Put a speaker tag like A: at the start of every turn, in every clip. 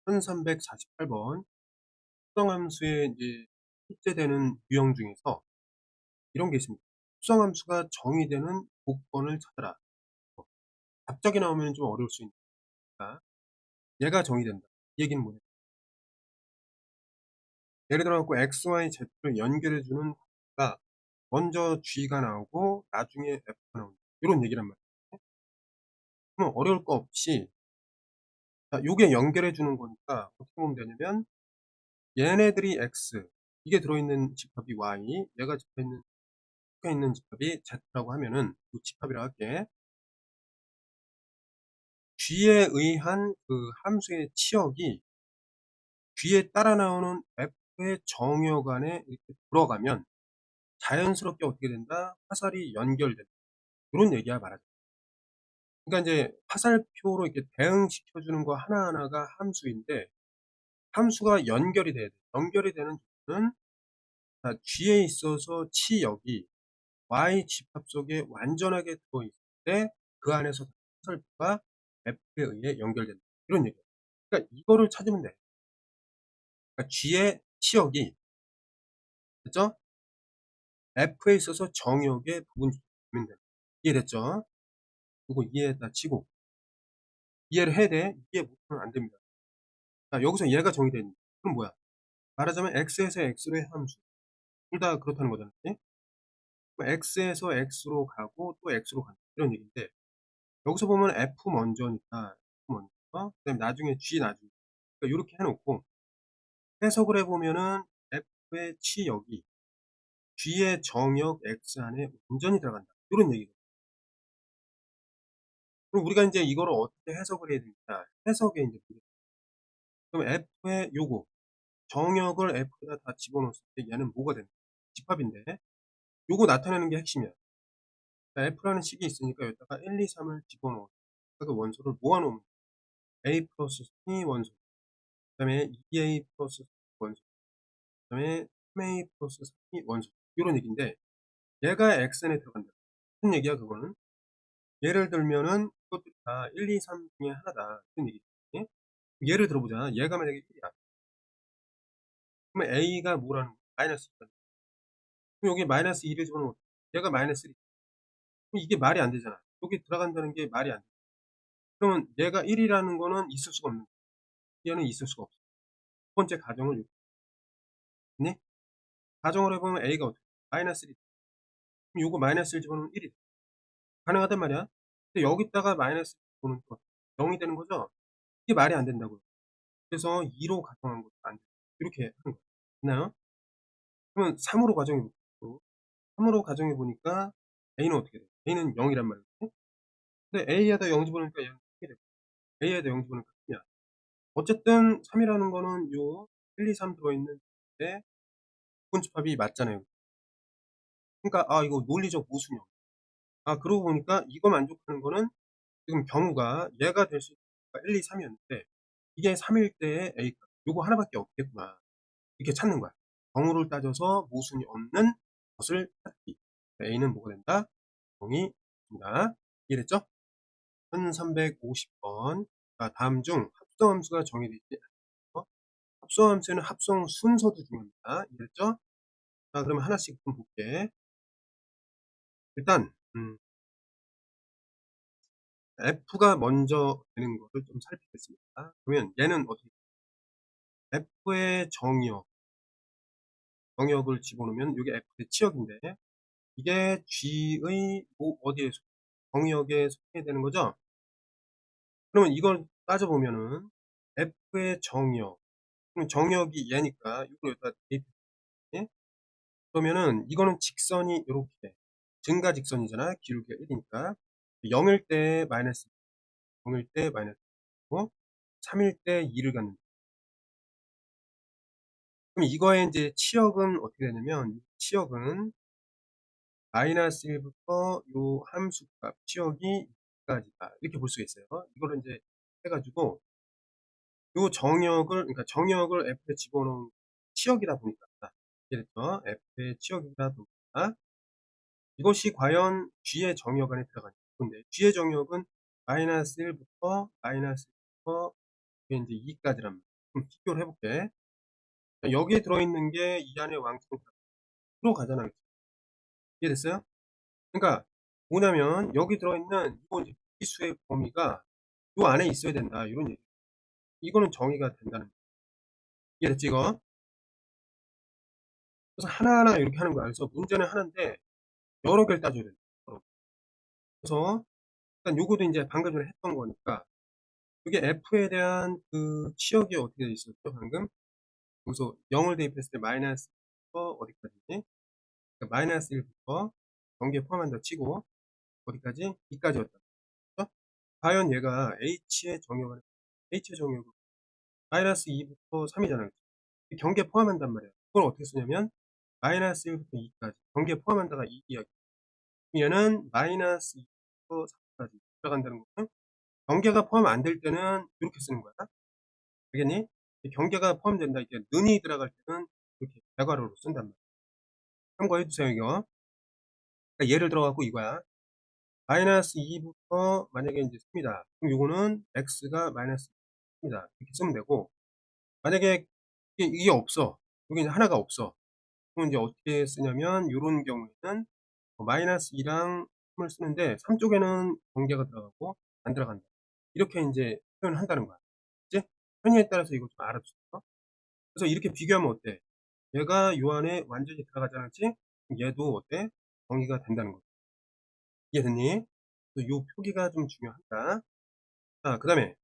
A: 1348번 합성함수의 이제 출제되는 유형 중에서 이런 게 있습니다. 합성함수가 정의되는 조건을 찾아라. 갑자기 나오면 좀 어려울 수 있으니까 얘가 정의된다. 이 얘기는 뭐냐? 예를 들어 갖고 x, y, z를 연결해 주는 가 먼저 g가 나오고 나중에 f가 나온다. 이런 얘기란 말이에요. 그럼 어려울 거 없이 자, 요게 연결해 주는 거니까 어떻게 보면 되냐면 얘네들이 x 이게 들어있는 집합이 y, 얘가 속해 있는 집합이 z라고 하면은 그 집합이라고 할게. g에 의한 그 함수의 치역이 g에 따라 나오는 f의 정역 안에 이렇게 들어가면 자연스럽게 어떻게 된다? 화살이 연결된다. 이런 얘기야 말하자. 그러니까 이제 화살표로 이렇게 대응시켜 주는 거 하나하나가 함수인데 함수가 연결이 돼야 돼. 연결이 되는 조건은 g에 있어서 치역이 y 집합 속에 완전하게 들어있을 때 그 안에서 화살표가 f에 의해 연결된다. 이런 얘기예요. 그러니까 이거를 찾으면 돼. 그러니까 g의 치역이 됐죠? f에 있어서 정역의 부분주면 된다. 이해됐죠? 이거 이해했다 치고 이해를 해야 돼. 이해 못하면 안 됩니다. 자, 여기서 얘가 정의되어 있는 그럼 뭐야? 말하자면 x에서 x로의 함수 둘 다 그렇다는 거잖아. 그치? 그럼 x에서 x로 가고 또 x로 간다. 이런 얘기인데 여기서 보면 f 먼저니까 f 먼저 그다음에 나중에 g 나중에 그러니까 이렇게 해놓고 해석을 해보면은 f의 치역이 g의 정역 x 안에 완전히 들어간다. 이런 얘기거든요. 그럼 우리가 이제 이거를 어떻게 해석을 해야 되니까 해석에 이제 그럼 f의 요거 정역을 f에다 다 집어넣었을 때 얘는 뭐가 된다? 집합인데 요거 나타내는 게 핵심이야. 자, f라는 식이 있으니까 여기다가 1, 2, 3을 집어넣어. 그 원소를 모아놓으면 a 플러스 3 원소 그 다음에 2a 플러스 3 원소 그 다음에 3a 플러스 3 원소 이런 얘기인데 얘가 xn에 들어간다. 무슨 얘기야 그거는? 예를 들면은 이것들이 다 1, 2, 3 중에 하나다. 그런 얘기지. 예를 들어보자. 얘가 만약에 1이야. 그러면 a가 뭐라는 거야? 마이너스 1. 그럼 여기 마이너스 2를 집어넣으면 얘가 마이너스 1. 그럼 이게 말이 안 되잖아. 여기 들어간다는 게 말이 안 돼. 그러면 얘가 1이라는 거는 있을 수가 없는 거야. 얘는 있을 수가 없어. 두 번째 가정을 했니? 가정을 해보면 a가 어떻게 돼? 마이너스 1. 그럼 요거 마이너스 1 집어넣으면 1이 돼. 가능하단 말이야. 근데 여기다가 마이너스 1 집어넣으면 0이 되는 거죠? 이게 말이 안 된다고요. 그래서 2로 가정한 것도 안 돼. 이렇게 하는 거야. 됐나요? 그러면 3으로 가정해 볼게요. 3으로 가정해 보니까 a는 어떻게 돼? a는 0이란 말이지. 근데 a에다 0 집어넣으니까 얘는 크게 되고 a에다 0 집어넣으니까 크냐. 어쨌든 3이라는 거는 요 1, 2, 3 들어있는 데 부분집합이 맞잖아요. 그러니까 아 이거 논리적 모순이야. 아 그러고 보니까 이거 만족하는 거는 지금 경우가 얘가 될 수 있으니까 1, 2, 3이었는데 이게 3일 때의 a값 요거 하나밖에 없겠구나. 이렇게 찾는 거야. 경우를 따져서 모순이 없는 것을 찾기. a는 뭐가 된다? 0이 된다. 이해됐죠? 1350번. 자, 다음 중 합성함수가 정의되어 있지 않죠? 합성함수에는 합성 순서도 중요합니다. 이해됐죠? 자, 그러면 하나씩 좀 볼게. 일단 f가 먼저 되는 것을 좀 살피겠습니다. 그러면 얘는 어떻게 f의 정역을 집어넣으면 이게 f의 치역인데 이게 g의 뭐 어디에 정역에 속해 되는 거죠? 그러면 이걸 따져보면은 f의 정역 그럼 정역이 얘니까 이걸 여기다 대입해. 그러면은 이거는 직선이 이렇게 증가 직선이잖아. 기울기가 1이니까 0일 때 마이너스 0일 때 마이너스 3일 때 2를 갖는 그럼 이거의 이제 치역은 어떻게 되냐면 치역은 마이너스 1부터 요 함수값 치역이 2까지다 이렇게 볼 수가 있어요. 이거를 이제 해가지고 요 정역을 그러니까 정역을 f에 집어넣은 치역이다 보니까 이랬죠. f의 치역이다 보니까 이것이 과연 g의 정역 안에 들어가냐. 근데 g의 정역은 마이너스 1부터 마이너스 1부터 이게 이제 2까지란 말이에요. 좀 비교를 해 볼게. 여기에 들어있는 게 이 안에 왕창 들어가잖아. 그치? 이해됐어요? 그러니까 뭐냐면 여기 들어있는 요 이제 비수의 범위가 요 안에 있어야 된다. 요런 얘기. 이거는 정의가 된다는 거. 이해됐지 이거? 그래서 하나하나 이렇게 하는 거야. 그래서 문제는 하나인데 여러 개를 따져야 된다. 그래서 일단 요거도 인제 방금 전에 했던 거니까 요게 F에 대한 그 치역이 어떻게 돼 있었죠 방금? 여기서 0을 대입했을 때 마이너스부터 어디까지? 그러니까 마이너스 1부터 경계에 포함한다 치고 어디까지? 2까지였다. 그죠? 과연 얘가 H의 정역을 H의 정역은 마이너스 2부터 3이잖아요. 경계에 포함한단 말이야. 그걸 어떻게 쓰냐면 마이너스 1부터 2까지 경계에 포함한다가 이 이야기. 얘는 마이너스 2부터 3까지 들어간다는 거는 경계가 포함 안 될 때는 이렇게 쓰는 거야. 알겠니? 경계가 포함된다. 이게 는이 들어갈 때는 이렇게 대괄호로 쓴단 말이야. 참고해 주세요, 이거. 그러니까 예를 들어 갖고 이거야. 마이너스 2부터 만약에 이제 3이다. 그럼 요거는 x가 마이너스 3이다. 이렇게 쓰면 되고, 만약에 이게 없어. 여기 이제 하나가 없어. 그럼 이제 어떻게 쓰냐면, 요런 경우에는 마이너스 2랑 3을 쓰는데, 3 쪽에는 경계가 들어가고, 안 들어간다. 이렇게 이제 표현을 한다는 거야. 그치? 편의에 따라서 이거 좀 알아두세요. 그래서 이렇게 비교하면 어때? 얘가 요 안에 완전히 들어가지 않았지? 얘도 어때? 정의가 된다는 거죠. 이해됐니? 요 표기가 좀 중요하다. 자, 그 다음에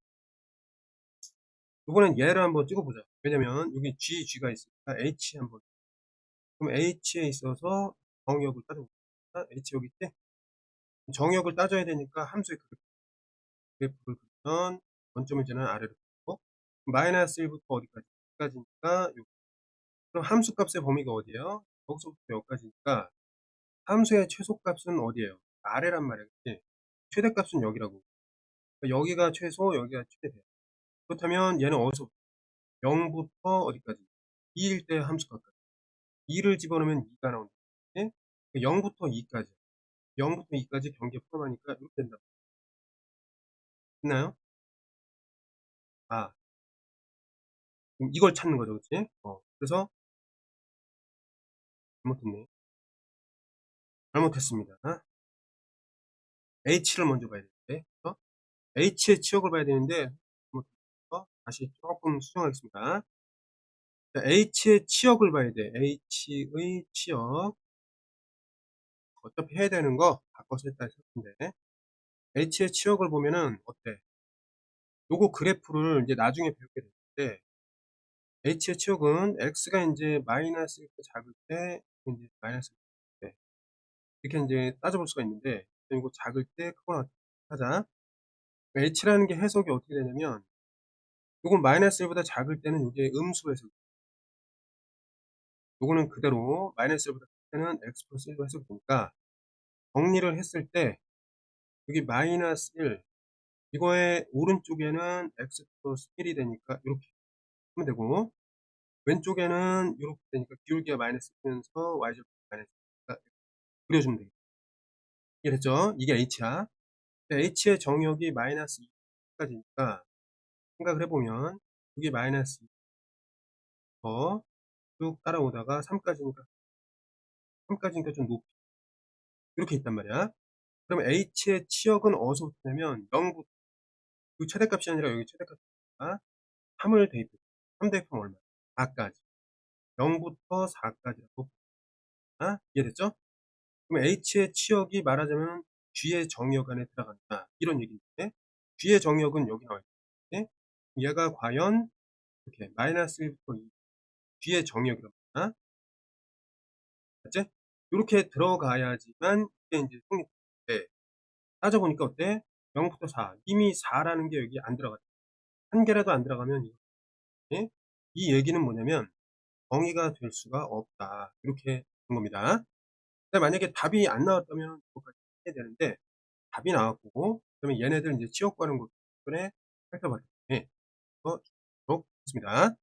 A: 이번엔 얘를 한번 찍어보자. 왜냐면 여기 G가 있으니까 H 한번. 그럼 H에 있어서 정역을 따져볼까? H 여기 있지? 정역을 따져야 되니까 함수의 그래프를 그리면 원점을 지는 아래로 그리고 마이너스 1부터 어디까지? 여기까지니까 그럼 함수 값의 범위가 어디예요? 여기서부터 여기까지니까 함수의 최소값은 어디예요? 아래란 말이야. 그치? 최대값은 여기라고. 그러니까 여기가 최소, 여기가 최대. 그렇다면 얘는 어디서 0부터 어디까지? 2일 때 함수값까지. 2를 집어넣으면 2가 나온다. 네? 0부터 2까지. 0부터 2까지 경계 포함하니까 이렇게 된다. 됐나요? 아, 이걸 찾는 거죠. 그치? 그래서 잘못했네. 잘못했습니다. H를 먼저 봐야 되는데. H의 치역을 봐야 되는데, 다시 조금 수정하겠습니다. H의 치역을 봐야 돼. H의 치역. 어차피 해야 되는 거 바꿔서 했다 했을 텐데. H의 치역을 보면은 어때? 요거 그래프를 이제 나중에 배우게 되는데, H의 치역은 X가 이제 마이너스 작을 때, 이제 마이너스 때. 이렇게 이제 따져볼 수가 있는데, 이거 작을 때 크거나 하자. H라는 게 해석이 어떻게 되냐면, 요건 마이너스 1보다 작을 때는 이게 음수 해석. 요거는 그대로 마이너스 1보다 클 때는 x 플러스 1로 해석이 되니까, 정리를 했을 때, 여기 마이너스 1, 이거의 오른쪽에는 x 플러스 1이 되니까 이렇게 하면 되고, 왼쪽에는 이렇게 되니까 기울기가 마이너스 되면서 y절편 마이너스 그려주면 되겠다. 이해됐죠? 이게 h야. h의 정역이 마이너스 2까지니까 생각을 해보면 이게 마이너스 2더 쭉 따라오다가 3까지니까 좀 높이 이렇게 있단 말이야. 그러면 h의 치역은 어디서부터 냐면 0부터 그 최대값이 아니라 여기 최대값이니까 3을 대입해. 3 대입하면 얼마? 4까지. 0부터 4까지라고. 이해됐죠? 그럼 H의 치역이 말하자면 G의 정역 안에 들어간다. 이런 얘기인데, G의 정역은 여기 나와 있는데, 얘가 과연 이렇게 마이너스 1부터 2, G의 정역이라고 하나? 맞지? 이렇게 들어가야지만 이게 이제 성립돼. 따져보니까 어때? 0부터 4. 이미 4라는 게 여기 안 들어갔다. 한 개라도 안 들어가면 이거. 이 얘기는 뭐냐면 정의가 될 수가 없다. 이렇게 된 겁니다. 만약에 답이 안 나왔다면 그것까지 해야 되는데 답이 나왔고 그러면 얘네들 이제 치역 구하는 것 때문에 살펴봤더니 더 좋습니다.